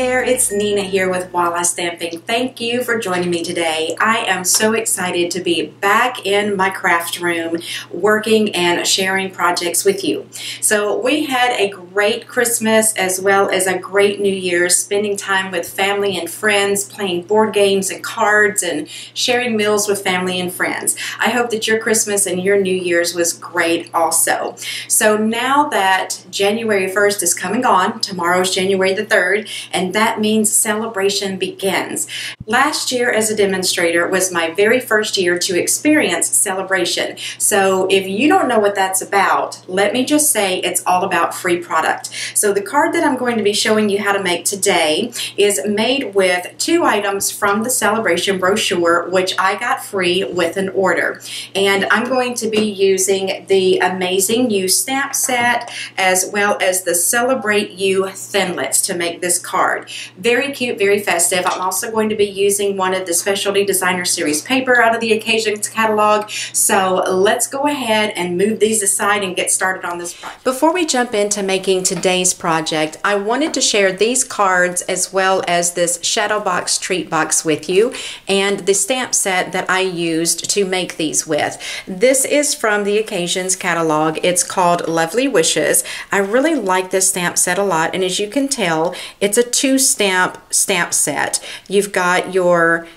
there, it's Nina here with Walla Stamping. Thank you for joining me today. I am so excited to be back in my craft room working and sharing projects with you. So we had a great Christmas as well as a great New Year's, spending time with family and friends, playing board games and cards and sharing meals with family and friends. I hope that your Christmas and your New Year's was great also. So now that January 1st is coming on, tomorrow's January the 3rd, and that means celebration begins. Last year as a demonstrator was my very first year to experience celebration. So if you don't know what that's about, let me just say it's all about free product. So the card that I'm going to be showing you how to make today is made with 2 items from the celebration brochure, which I got free with an order. And I'm going to be using the Amazing You stamp set as well as the Celebrate You thinlits to make this card. Very cute, very festive. I'm also going to be using one of the Specialty Designer Series paper out of the Occasions catalog. So let's go ahead and move these aside and get started on this project. Before we jump into making today's project, I wanted to share these cards as well as this shadow box treat box with you and the stamp set that I used to make these with. This is from the Occasions catalog. It's called Lovely Wishes. I really like this stamp set a lot, and as you can tell, it's a 2-stamp stamp set. You've got your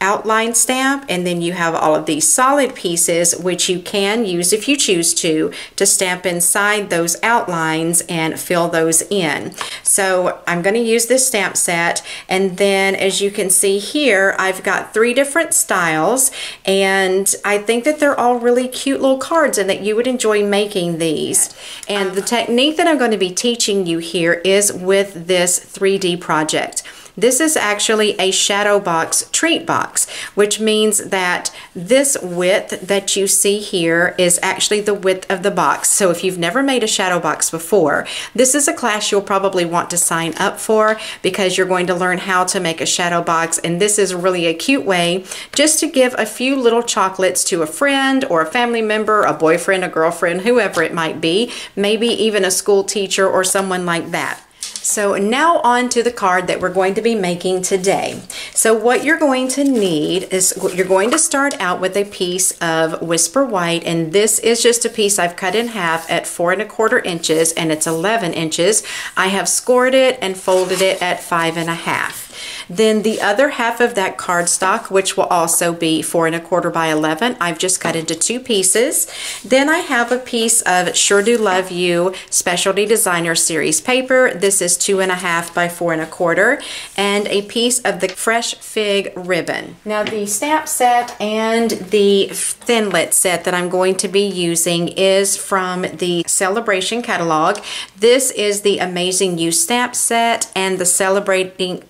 outline stamp, and then you have all of these solid pieces which you can use if you choose to stamp inside those outlines and fill those in. So I'm going to use this stamp set, and then as you can see here, I've got 3 different styles, and I think that they're all really cute little cards and that you would enjoy making these. And the technique that I'm going to be teaching you here is with this 3D project. This is actually a shadow box treat box, which means that this width that you see here is actually the width of the box. So if you've never made a shadow box before, this is a class you'll probably want to sign up for because you're going to learn how to make a shadow box, and this is really a cute way just to give a few little chocolates to a friend or a family member, a boyfriend, a girlfriend, whoever it might be, maybe even a school teacher or someone like that. So now on to the card that we're going to be making today. So what you're going to need is you're going to start out with a piece of Whisper White, and this is just a piece I've cut in half at 4 1/4 inches, and it's 11 inches. I have scored it and folded it at 5 1/2. Then the other half of that cardstock, which will also be 4 1/4 by 11, I've just cut into 2 pieces. Then I have a piece of Sure Do Love You Specialty Designer Series paper. This is 2 1/2 by 4 1/4, and a piece of the Fresh Fig ribbon. Now the stamp set and the thinlet set that I'm going to be using is from the Celebration catalog. This is the Amazing You stamp set and the Celebrating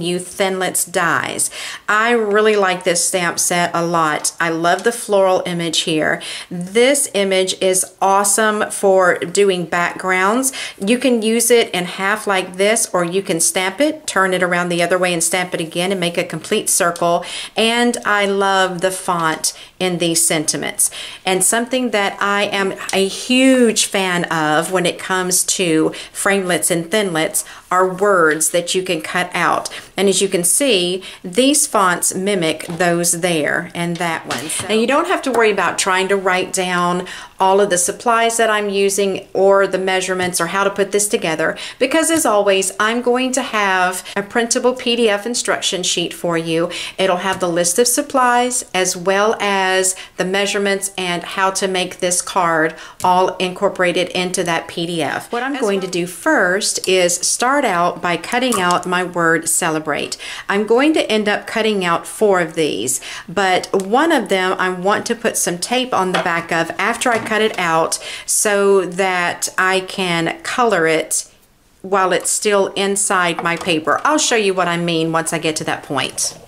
You thinlits dies. I really like this stamp set a lot. I love the floral image here. This image is awesome for doing backgrounds. You can use it in half like this, or you can stamp it, turn it around the other way and stamp it again and make a complete circle. And I love the font in these sentiments. And something that I am a huge fan of when it comes to framelits and thinlits are words that you can cut out. And as you can see, these fonts mimic those there and that one. So, now you don't have to worry about trying to write down all of the supplies that I'm using or the measurements or how to put this together, because as always, I'm going to have a printable PDF instruction sheet for you. It'll have the list of supplies as well as the measurements and how to make this card all incorporated into that PDF. What I'm going to do first is start out by cutting out my word celebrate. I'm going to end up cutting out 4 of these, but one of them I want to put some tape on the back of after I cut it out so that I can color it while it's still inside my paper. I'll show you what I mean once I get to that point.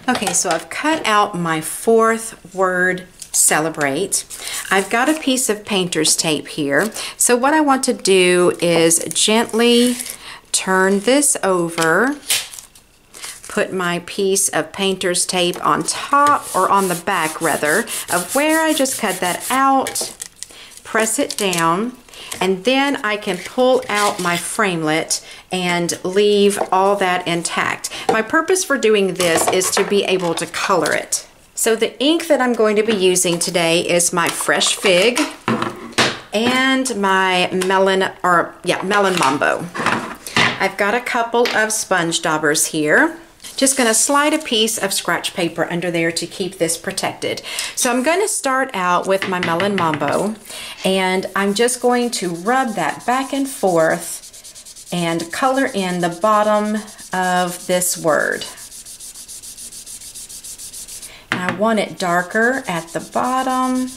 Okay, so I've cut out my 4th word, celebrate. I've got a piece of painter's tape here. So what I want to do is gently turn this over, put my piece of painter's tape on top, or on the back rather, of where I just cut that out, press it down, and then I can pull out my framelit and leave all that intact. My purpose for doing this is to be able to color it. So the ink that I'm going to be using today is my Fresh Fig and my Melon Mambo. I've got a couple of sponge daubers here. Just going to slide a piece of scratch paper under there to keep this protected. So I'm going to start out with my Melon Mambo, and I'm just going to rub that back and forth and color in the bottom of this word. And I want it darker at the bottom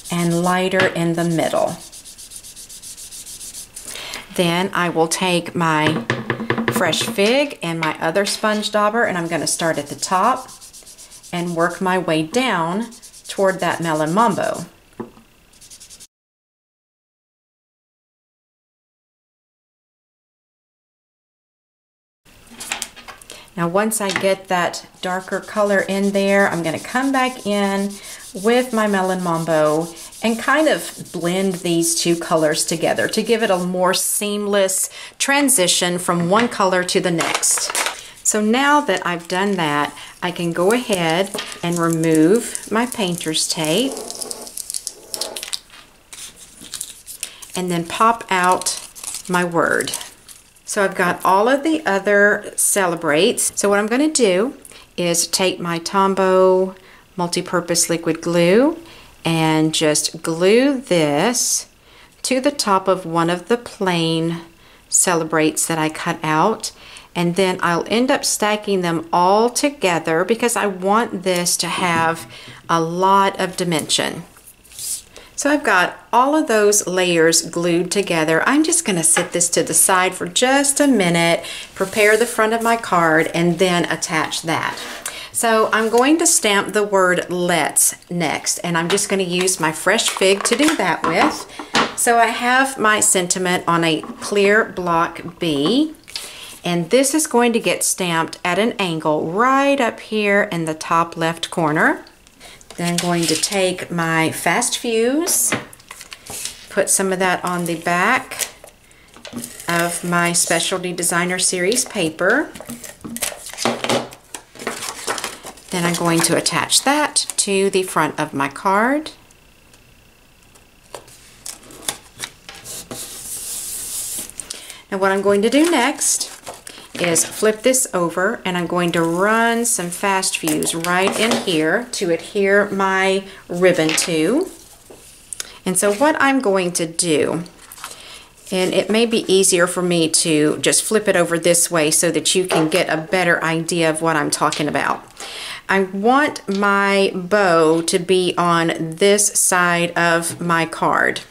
and lighter in the middle. Then I will take my Fresh Fig and my other sponge dauber, and I'm going to start at the top and work my way down toward that Melon Mambo. Now once I get that darker color in there, I'm going to come back in with my Melon Mambo and kind of blend these two colors together to give it a more seamless transition from one color to the next. So now that I've done that, I can go ahead and remove my painter's tape and then pop out my word. So I've got all of the other Celebrates. So what I'm going to do is take my Tombow multi-purpose liquid glue and just glue this to the top of one of the plain Celebrates that I cut out, and then I'll end up stacking them all together because I want this to have a lot of dimension. So I've got all of those layers glued together. I'm just going to set this to the side for just a minute, prepare the front of my card, and then attach that. So I'm going to stamp the word Let's next, and I'm just going to use my Fresh Fig to do that with. So I have my sentiment on a clear block B, and this is going to get stamped at an angle right up here in the top left corner. Then I'm going to take my Fast Fuse, put some of that on the back of my Specialty Designer Series paper. Then I'm going to attach that to the front of my card. Now what I'm going to do next is flip this over, and I'm going to run some Fast Fuse right in here to adhere my ribbon to. And so what I'm going to do, and it may be easier for me to just flip it over this way so that you can get a better idea of what I'm talking about. I want my bow to be on this side of my card.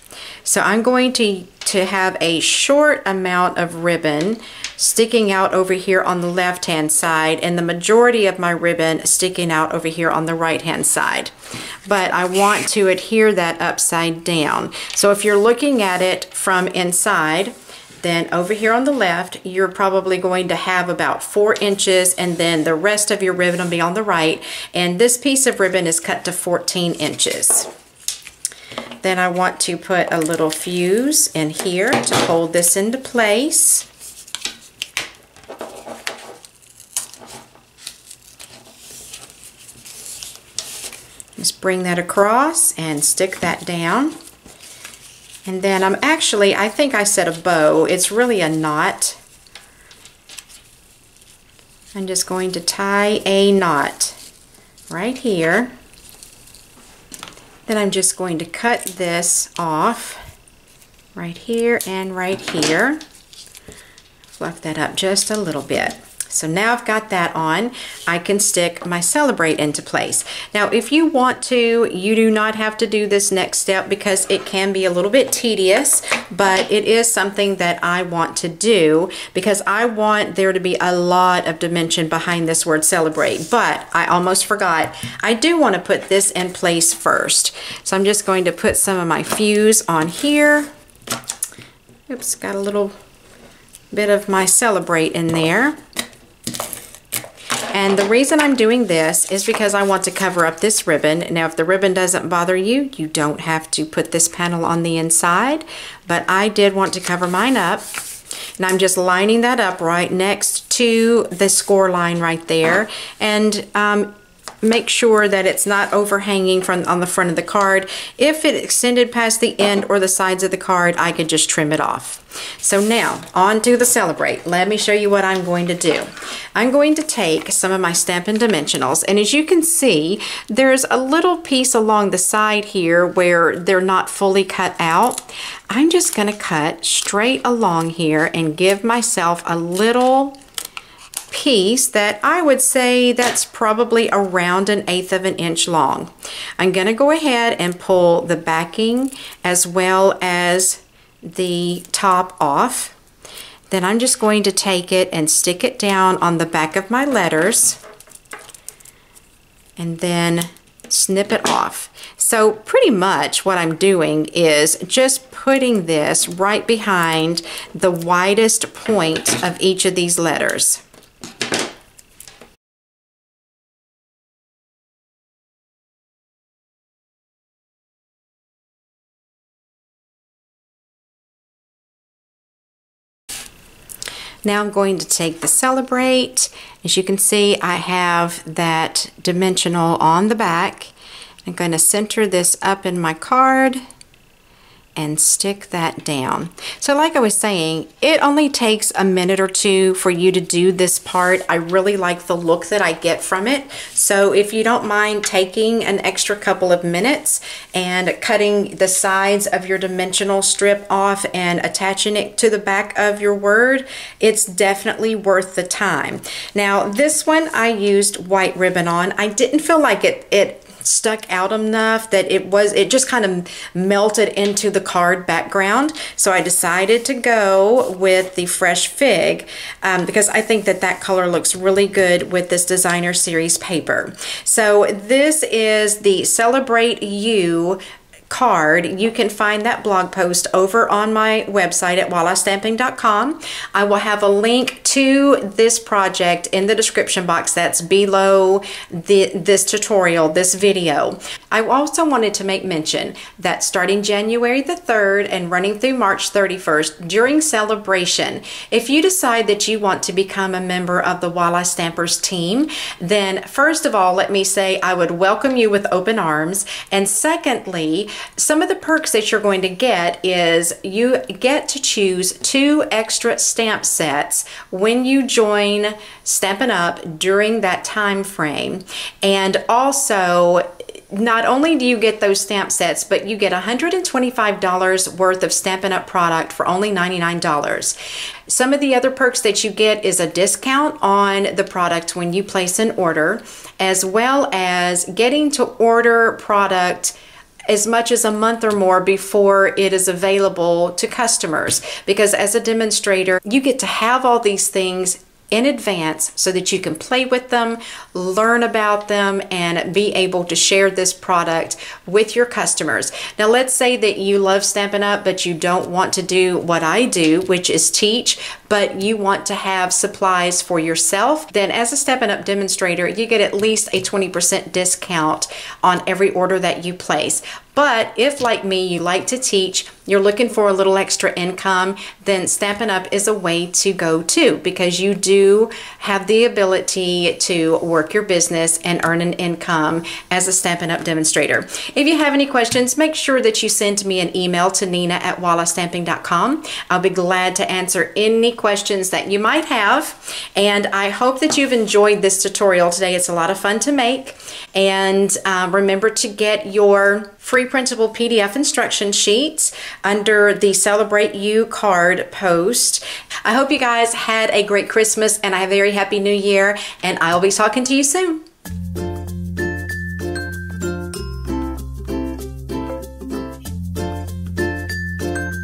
So I'm going to have a short amount of ribbon sticking out over here on the left hand side, and the majority of my ribbon sticking out over here on the right hand side. But I want to adhere that upside down. So if you're looking at it from inside, then over here on the left, you're probably going to have about 4 inches, and then the rest of your ribbon will be on the right, and this piece of ribbon is cut to 14 inches. Then I want to put a little fuse in here to hold this into place. Just bring that across and stick that down. And then I think I said a bow. It's really a knot. I'm just going to tie a knot right here. Then I'm just going to cut this off right here and right here. Fluff that up just a little bit. So now I've got that on, I can stick my Celebrate into place. Now if you want to, you do not have to do this next step because it can be a little bit tedious, but it is something that I want to do because I want there to be a lot of dimension behind this word Celebrate. But I almost forgot, I do want to put this in place first. So I'm just going to put some of my fuse on here. Oops, got a little bit of my Celebrate in there. And the reason I'm doing this is because I want to cover up this ribbon. Now, if the ribbon doesn't bother you, you don't have to put this panel on the inside, but I did want to cover mine up. And I'm just lining that up right next to the score line right there. And make sure that it's not overhanging on the front of the card. If it extended past the end or the sides of the card, I could just trim it off. So now, on to the Celebrate. Let me show you what I'm going to do. I'm going to take some of my Stampin Dimensionals, and as you can see, there's a little piece along the side here where they're not fully cut out. I'm just going to cut straight along here and give myself a little piece that I would say that's probably around 1/8 of an inch long. I'm going to go ahead and pull the backing as well as the top off. Then I'm just going to take it and stick it down on the back of my letters and then snip it off. So pretty much what I'm doing is just putting this right behind the widest point of each of these letters. Now I'm going to take the Celebrate. As you can see, I have that dimensional on the back. I'm going to center this up in my card and stick that down. So like I was saying, it only takes a minute or two for you to do this part. I really like the look that I get from it. So if you don't mind taking an extra couple of minutes and cutting the sides of your dimensional strip off and attaching it to the back of your word, it's definitely worth the time. Now this one I used white ribbon on. I didn't feel like it stuck out enough that it just kind of melted into the card background. So I decided to go with the Fresh Fig because I think that color looks really good with this designer series paper. So this is the Celebrate You card. You can find that blog post over on my website at wallastamping.com. I will have a link to this project in the description box that's below this tutorial, this video. I also wanted to make mention that starting January the 3rd and running through March 31st during Celebration, if you decide that you want to become a member of the Walla Stampers team, then first of all, let me say I would welcome you with open arms. And secondly, some of the perks that you're going to get is you get to choose 2 extra stamp sets when you join Stampin' Up during that time frame. And also, not only do you get those stamp sets, but you get $125 worth of Stampin' Up product for only $99. Some of the other perks that you get is a discount on the product when you place an order, as well as getting to order product as much as a month or more before it is available to customers. Because as a demonstrator, you get to have all these things in advance so that you can play with them, learn about them, and be able to share this product with your customers. Now let's say that you love Stampin' Up, but you don't want to do what I do, which is teach, but you want to have supplies for yourself. Then as a Stampin' Up demonstrator, you get at least a 20% discount on every order that you place. But if, like me, you like to teach, you're looking for a little extra income, then Stampin' Up is a way to go too, because you do have the ability to work your business and earn an income as a Stampin' Up demonstrator. If you have any questions, make sure that you send me an email to nina@wallastamping.com. I'll be glad to answer any questions that you might have. And I hope that you've enjoyed this tutorial today. It's a lot of fun to make. And remember to get your free printable PDF instruction sheets under the Celebrate You card post. I hope you guys had a great Christmas and a very happy New Year, and I'll be talking to you soon.